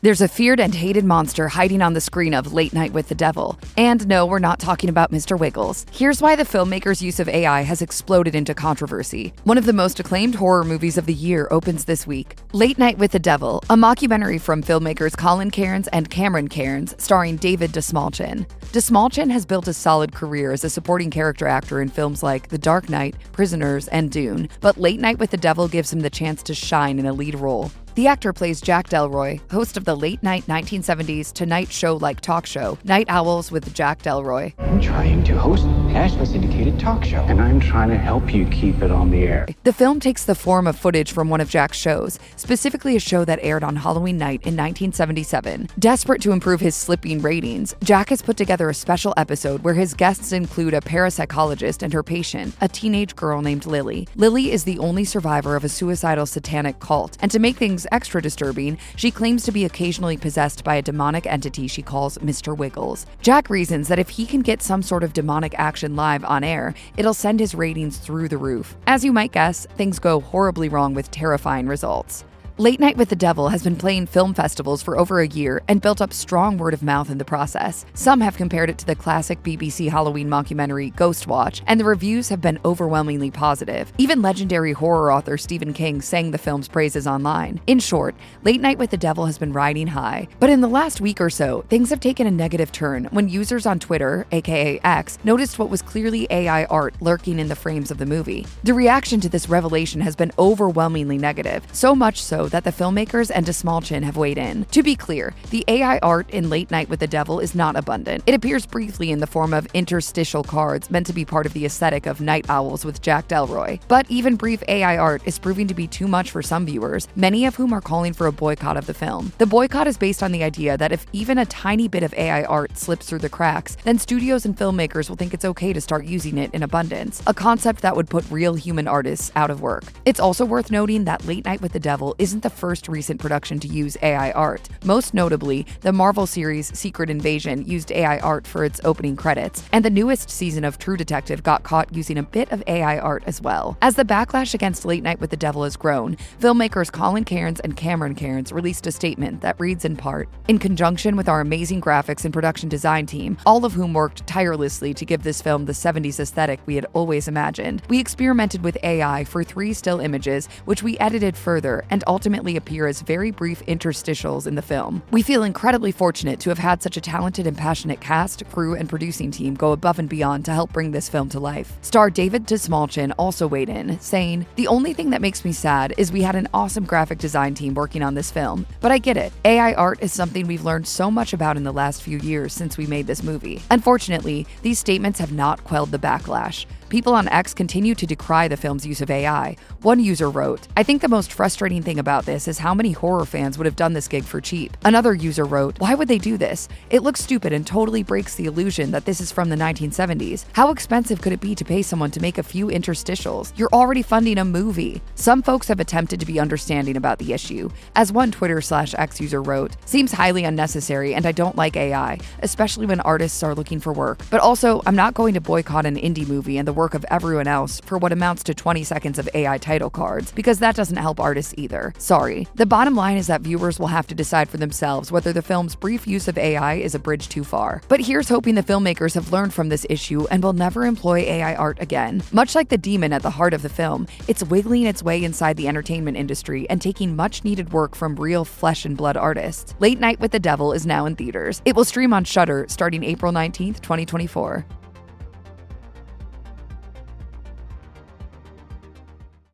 There's a feared and hated monster hiding on the screen of Late Night with the Devil. And no, we're not talking about Mr. Wiggles. Here's why the filmmaker's use of AI has exploded into controversy. One of the most acclaimed horror movies of the year opens this week. Late Night with the Devil, a mockumentary from filmmakers Colin Cairns and Cameron Cairns, starring David Dastmalchian. Dastmalchian has built a solid career as a supporting character actor in films like The Dark Knight, Prisoners, and Dune, but Late Night with the Devil gives him the chance to shine in a lead role. The actor plays Jack Delroy, host of the late-night 1970s Tonight Show-like talk show, Night Owls with Jack Delroy. I'm trying to host a nationally syndicated talk show, and I'm trying to help you keep it on the air. The film takes the form of footage from one of Jack's shows, specifically a show that aired on Halloween night in 1977. Desperate to improve his slipping ratings, Jack has put together a special episode where his guests include a parapsychologist and her patient, a teenage girl named Lily. Lily is the only survivor of a suicidal satanic cult, and to make things extra disturbing, she claims to be occasionally possessed by a demonic entity she calls Mr. Wiggles. Jack reasons that if he can get some sort of demonic action live on air, it'll send his ratings through the roof. As you might guess, things go horribly wrong with terrifying results. Late Night with the Devil has been playing film festivals for over a year and built up strong word of mouth in the process. Some have compared it to the classic BBC Halloween mockumentary Ghost Watch, and the reviews have been overwhelmingly positive. Even legendary horror author Stephen King sang the film's praises online. In short, Late Night with the Devil has been riding high. But in the last week or so, things have taken a negative turn when users on Twitter, aka X, noticed what was clearly AI art lurking in the frames of the movie. The reaction to this revelation has been overwhelmingly negative, so much so that the filmmakers and Dastmalchian have weighed in. To be clear, the AI art in Late Night with the Devil is not abundant. It appears briefly in the form of interstitial cards meant to be part of the aesthetic of Night Owls with Jack Delroy. But even brief AI art is proving to be too much for some viewers, many of whom are calling for a boycott of the film. The boycott is based on the idea that if even a tiny bit of AI art slips through the cracks, then studios and filmmakers will think it's okay to start using it in abundance, a concept that would put real human artists out of work. It's also worth noting that Late Night with the Devil isn't the first recent production to use AI art. Most notably, the Marvel series Secret Invasion used AI art for its opening credits, and the newest season of True Detective got caught using a bit of AI art as well. As the backlash against Late Night with the Devil has grown, filmmakers Colin Cairns and Cameron Cairns released a statement that reads in part, "In conjunction with our amazing graphics and production design team, all of whom worked tirelessly to give this film the 70s aesthetic we had always imagined, we experimented with AI for 3 still images, which we edited further and ultimately appear as very brief interstitials in the film. We feel incredibly fortunate to have had such a talented and passionate cast, crew, and producing team go above and beyond to help bring this film to life." Star David Dastmalchian also weighed in, saying, "The only thing that makes me sad is we had an awesome graphic design team working on this film. But I get it. AI art is something we've learned so much about in the last few years since we made this movie." Unfortunately, these statements have not quelled the backlash. People on X continue to decry the film's use of AI. One user wrote, "I think the most frustrating thing about this is how many horror fans would have done this gig for cheap." Another user wrote, "Why would they do this? It looks stupid and totally breaks the illusion that this is from the 1970s. How expensive could it be to pay someone to make a few interstitials? You're already funding a movie." Some folks have attempted to be understanding about the issue. As one Twitter/X user wrote, "Seems highly unnecessary and I don't like AI, especially when artists are looking for work. But also, I'm not going to boycott an indie movie and the work of everyone else for what amounts to 20 seconds of AI title cards, because that doesn't help artists either. Sorry." The bottom line is that viewers will have to decide for themselves whether the film's brief use of AI is a bridge too far. But here's hoping the filmmakers have learned from this issue and will never employ AI art again. Much like the demon at the heart of the film, it's wiggling its way inside the entertainment industry and taking much needed work from real flesh and blood artists. Late Night with the Devil is now in theaters. It will stream on Shudder starting April 19th, 2024.